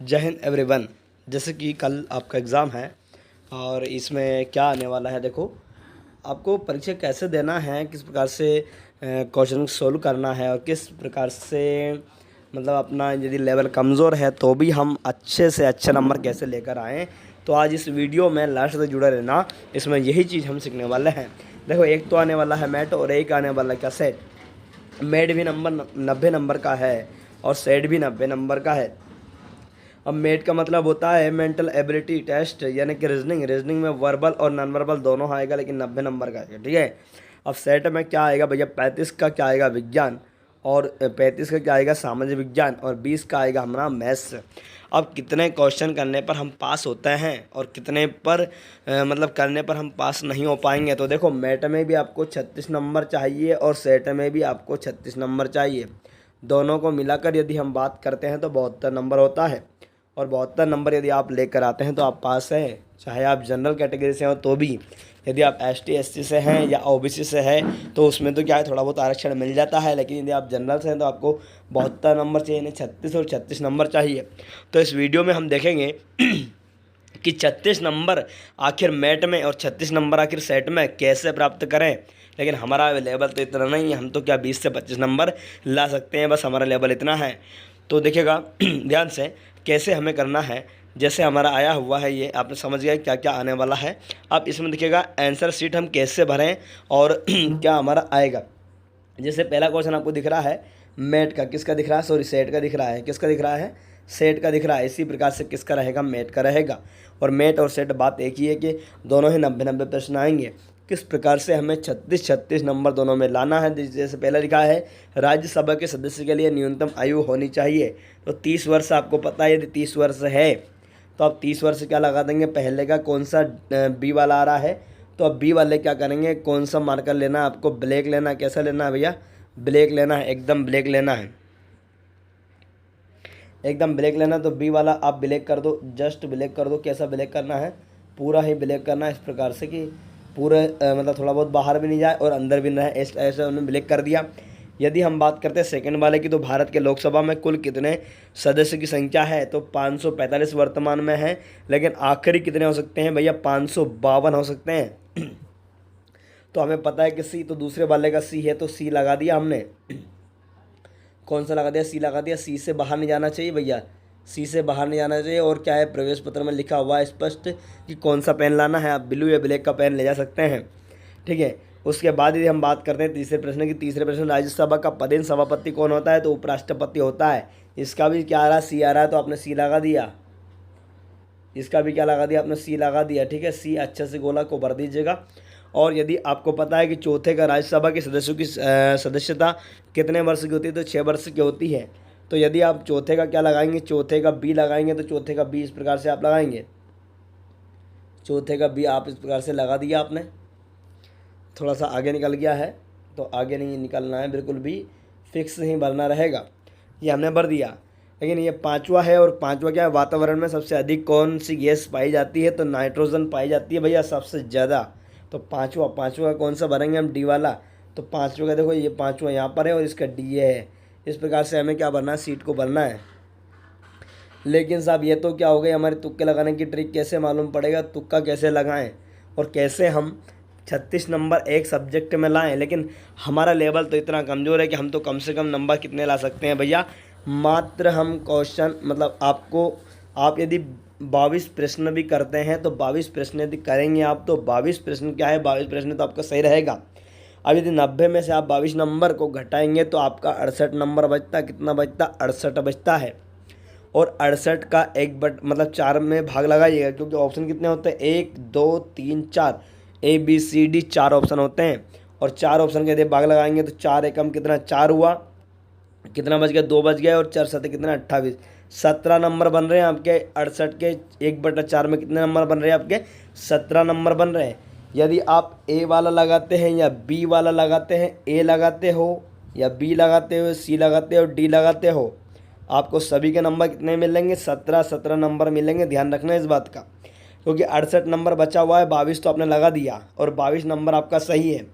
जय हिंद एवरीवन। जैसे कि कल आपका एग्ज़ाम है और इसमें क्या आने वाला है, देखो आपको परीक्षा कैसे देना है, किस प्रकार से क्वेश्चन सोल्व करना है और किस प्रकार से मतलब अपना यदि लेवल कमज़ोर है तो भी हम अच्छे से अच्छे नंबर कैसे लेकर आएँ। तो आज इस वीडियो में लास्ट तक जुड़ा रहना, इसमें यही चीज़ हम सीखने वाले हैं। देखो एक तो आने वाला है मैट और एक आने वाला क्या सेट। मैट भी नंबर 90 नंबर का है और सेट भी 90 नंबर का है। अब मेट का मतलब होता है मेंटल एबिलिटी टेस्ट, यानी कि रीजनिंग में वर्बल और नॉन वर्बल दोनों आएगा, लेकिन 90 नंबर का आएगा। ठीक है। अब सेट में क्या आएगा भैया, 35 का क्या आएगा विज्ञान, और 35 का क्या आएगा सामाजिक विज्ञान, और 20 का आएगा हमारा मैथ्स। अब कितने क्वेश्चन करने पर हम पास होते हैं और कितने पर मतलब करने पर हम पास नहीं हो पाएंगे। तो देखो मेट में भी आपको 36 नंबर चाहिए और सेट में भी आपको 36 नंबर चाहिए। दोनों को मिलाकर यदि हम बात करते हैं तो 72 नंबर होता है, और 72 नंबर यदि आप लेकर आते हैं तो आप पास हैं। चाहे आप जनरल कैटेगरी से हो तो भी, यदि आप एसटी एससी से हैं या ओबीसी से हैं तो उसमें तो क्या है थोड़ा बहुत आरक्षण मिल जाता है, लेकिन यदि आप जनरल से हैं तो आपको 72 नंबर चाहिए, यानी 36 और 36 नंबर चाहिए। तो इस वीडियो में हम देखेंगे कि 36 नंबर आखिर मैट में और 36 नंबर आखिर सेट में कैसे प्राप्त करें। लेकिन हमारा लेवल तो इतना नहीं है, हम तो क्या 20 से 25 नंबर ला सकते हैं, बस हमारा लेवल इतना है। तो देखिएगा ध्यान से कैसे हमें करना है। जैसे हमारा आया हुआ है ये, आपने समझ गया क्या क्या आने वाला है। आप इसमें देखिएगा आंसर शीट हम कैसे भरें और क्या हमारा आएगा। जैसे पहला क्वेश्चन आपको दिख रहा है मैट का, किसका दिख रहा है, सॉरी सेट का दिख रहा है, किसका दिख रहा है, सेट का दिख रहा है। इसी प्रकार से किसका रहेगा, मैट का रहेगा। और मैट और सेट बात एक ही है कि दोनों ही 90-90 प्रश्न आएंगे। किस प्रकार से हमें 36-36 नंबर दोनों में लाना है। जैसे पहला लिखा है राज्यसभा के सदस्य के लिए न्यूनतम आयु होनी चाहिए, तो 30 वर्ष आपको पता है। यदि 30 वर्ष है तो आप 30 वर्ष क्या लगा देंगे, पहले का कौन सा बी वाला आ रहा है, तो अब बी वाले क्या करेंगे, कौन सा मार्कर लेना है आपको, ब्लैक लेना है। कैसा लेना है भैया, ब्लैक लेना है, एकदम ब्लैक लेना है, एकदम ब्लैक लेना। तो बी वाला आप ब्लैक कर दो, जस्ट ब्लैक कर दो। कैसा ब्लैक करना है, पूरा ही ब्लैक करना है, इस प्रकार से कि पूरे मतलब थोड़ा बहुत बाहर भी नहीं जाए और अंदर भी नहीं, ऐसे उन्होंने ब्लैक कर दिया। यदि हम बात करते हैं सेकंड वाले की, तो भारत के लोकसभा में कुल कितने सदस्य की संख्या है, तो 545 वर्तमान में है, लेकिन आखिरी कितने हो सकते हैं भैया, 552 हो सकते हैं। तो हमें पता है कि सी, तो दूसरे वाले का सी है तो सी लगा दिया हमने। कौन सा लगा दिया, सी लगा दिया। सी से बाहर नहीं जाना चाहिए भैया, सी से बाहर नहीं जाना चाहिए। और क्या है, प्रवेश पत्र में लिखा हुआ है स्पष्ट कि कौन सा पेन लाना है, आप ब्लू या ब्लैक का पेन ले जा सकते हैं। ठीक है। उसके बाद यदि हम बात करते हैं तीसरे प्रश्न की, तीसरे प्रश्न राज्यसभा का पदेन सभापति कौन होता है, तो उपराष्ट्रपति होता है। इसका भी क्या आ रहा है, सी आ रहा है, तो आपने सी लगा दिया। इसका भी क्या लगा दिया आपने, सी लगा दिया। ठीक है, सी अच्छे से गोला को भर दीजिएगा। और यदि आपको पता है कि चौथे का राज्यसभा के सदस्यों की सदस्यता कितने वर्ष की होती है, तो 6 वर्ष की होती है। तो यदि आप चौथे का क्या लगाएंगे, चौथे का बी लगाएंगे, तो चौथे का बी इस प्रकार से आप लगाएंगे, चौथे का बी आप इस प्रकार से लगा दिया आपने। थोड़ा सा आगे निकल गया है तो आगे नहीं निकलना है, बिल्कुल भी फिक्स ही भरना रहेगा। ये हमने भर दिया। लेकिन ये पांचवा है, और पांचवा क्या है, वातावरण में सबसे अधिक कौन सी गैस पाई जाती है, तो नाइट्रोजन पाई जाती है भैया सबसे ज़्यादा। तो पांचवा का कौन सा भरेंगे हम, डी वाला। तो पांचवा का देखो ये पांचवा यहाँ पर है और इसका डी है। इस प्रकार से हमें क्या भरना है, सीट को भरना है। लेकिन साहब ये तो क्या हो गई हमारे तुक्के लगाने की ट्रिक, कैसे मालूम पड़ेगा तुक्का कैसे लगाएं और कैसे हम 36 नंबर एक सब्जेक्ट में लाएं। लेकिन हमारा लेवल तो इतना कमज़ोर है कि हम तो कम से कम नंबर कितने ला सकते हैं भैया, मात्र हम क्वेश्चन मतलब आपको, आप यदि 22 प्रश्न भी करते हैं तो 22 प्रश्न यदि करेंगे आप, तो 22 प्रश्न क्या है, 22 प्रश्न तो आपका सही रहेगा। अब यदि 90 में से आप 22 नंबर को घटाएंगे तो आपका 68 नंबर बचता, कितना बचता, 68 बचता है। और 68 का एक बट मतलब 4 में भाग लगाइएगा, क्योंकि ऑप्शन कितने होते हैं, 1 2 3 4, A B C D 4 option होते हैं। और 4 ऑप्शन के यदि भाग लगाएंगे तो 4 एकम कितना, 4 हुआ, कितना बच गया, 2 बच गया, और 4 7 कितना, 28, 17 नंबर बन रहे हैं आपके। 68 के 1/4 में कितने नंबर बन रहे हैं आपके, 17 नंबर बन रहे हैं। यदि आप ए वाला लगाते हैं या बी वाला लगाते हैं, ए लगाते हो या बी लगाते हो, सी लगाते हो, डी लगाते हो, आपको सभी के नंबर कितने मिलेंगे, 17 नंबर मिलेंगे। ध्यान रखना इस बात का, क्योंकि 68 नंबर बचा हुआ है, 22 तो आपने लगा दिया और 22 नंबर आपका सही है।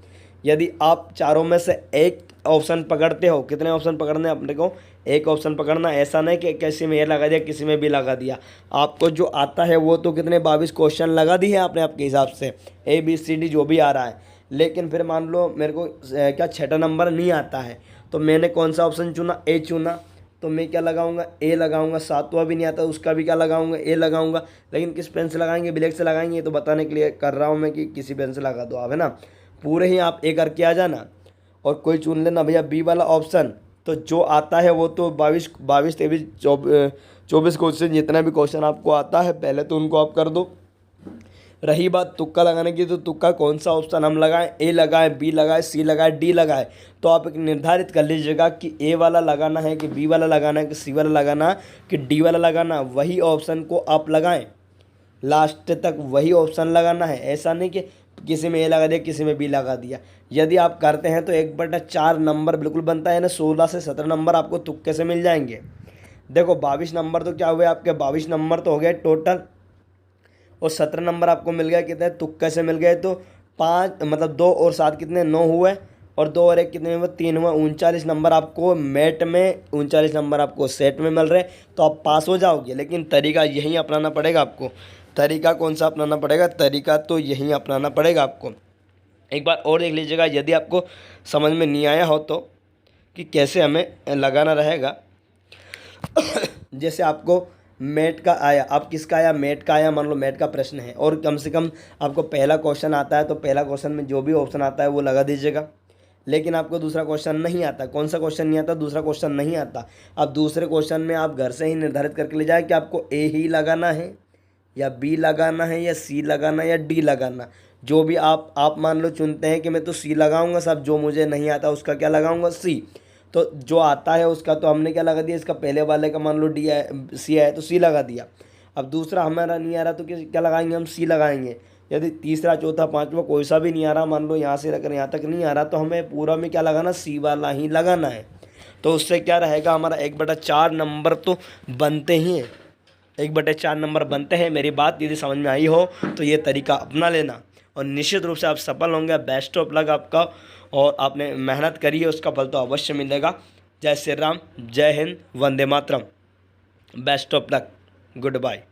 यदि आप चारों में से एक ऑप्शन पकड़ते हो, कितने ऑप्शन पकड़ने हैं अपने को, एक ऑप्शन पकड़ना, ऐसा नहीं कि किसी में ए लगा दिया किसी में बी लगा दिया। आपको जो आता है वो तो कितने 22 क्वेश्चन लगा दी है आपने आपके हिसाब से, ए बी सी डी जो भी आ रहा है। लेकिन फिर मान लो मेरे को क्या छठा नंबर नहीं आता है, तो मैंने कौन सा ऑप्शन चुना, ए चुना, तो मैं क्या लगाऊंगा, ए लगाऊंगा। सातवां भी नहीं आता उसका भी क्या लगाऊंगा, ए लगाऊंगा। लेकिन किस पेन से लगाएंगे, ब्लैक से लगाएंगे, ये तो बताने के लिए कर रहा हूँ मैं कि किसी पेन से लगा दो आप, है ना। पूरे ही आप ए करके आ जाना और कोई चुन लेना भैया बी वाला ऑप्शन। तो जो आता है वो तो 22 23 24 क्वेश्चन जितना भी क्वेश्चन आपको आता है पहले तो उनको आप कर दो। रही बात तुक्का लगाने की, तो तुक्का कौन सा ऑप्शन हम लगाएं, ए लगाएं, बी लगाएं, सी लगाएं, डी लगाएं। तो आप एक निर्धारित कर लीजिएगा कि ए वाला लगाना है कि बी वाला लगाना है कि सी वाला लगाना है कि डी वाला लगाना, वही ऑप्शन को आप लगाएं, लास्ट तक वही ऑप्शन लगाना है। ऐसा नहीं कि किसी में ए लगा दिया किसी में बी लगा दिया। यदि आप करते हैं तो 1/4 नंबर बिल्कुल बनता है ना, 16 से 17 नंबर आपको तुक्के से मिल जाएंगे। देखो 22 नंबर तो क्या हुए आपके, 22 नंबर तो हो गए टोटल, और 17 नंबर आपको मिल गया कितने, तुक्के से मिल गए। तो 5 मतलब 2 और 7 कितने, 9 हुए, और 2 और 1 कितने हुए, 3 हुए। 39 नंबर आपको मैट में, 39 नंबर आपको सेट में मिल रहे, तो आप पास हो जाओगे। लेकिन तरीका यही अपनाना पड़ेगा आपको। तरीका कौन सा अपनाना पड़ेगा, तरीका तो यही अपनाना पड़ेगा आपको। एक बार और देख लीजिएगा यदि आपको समझ में नहीं आया हो तो, कि कैसे हमें लगाना रहेगा। जैसे आपको मैट का आया, आप किसका आया, मैट का आया, मान लो मैट का प्रश्न है, और कम से कम आपको पहला क्वेश्चन आता है, तो पहला क्वेश्चन में जो भी ऑप्शन आता है वो लगा दीजिएगा। लेकिन आपको दूसरा क्वेश्चन नहीं आता, कौन सा क्वेश्चन नहीं आता, दूसरा क्वेश्चन नहीं आता। अब दूसरे क्वेश्चन में आप घर से ही निर्धारित करके ले जाए कि आपको ए ही लगाना है या बी लगाना है या सी लगाना है या डी लगाना। जो भी आप मान लो चुनते हैं कि मैं तो सी लगाऊंगा साहब, जो मुझे नहीं आता उसका क्या लगाऊंगा, सी। तो जो आता है उसका तो हमने क्या लगा दिया, इसका पहले वाले का मान लो डी है, सी है, तो सी लगा दिया। अब दूसरा हमारा नहीं आ रहा तो क्या लगाएंगे, हम सी लगाएंगे। यदि तीसरा चौथा पांचवा कोई सा भी नहीं आ रहा, मान लो यहाँ से लेकर यहाँ तक नहीं आ रहा, तो हमें पूरा में क्या लगाना, सी वाला ही लगाना है। तो उससे क्या रहेगा, हमारा 1/4 नंबर तो बनते ही हैं, 1/4 नंबर बनते हैं। मेरी बात यदि समझ में आई हो तो ये तरीका अपना लेना, और निश्चित रूप से आप सफल होंगे। बेस्ट ऑफ लक आपका, और आपने मेहनत करी है उसका फल तो अवश्य मिलेगा। जय श्री राम, जय हिंद, वंदे मातरम, best of luck, good bye.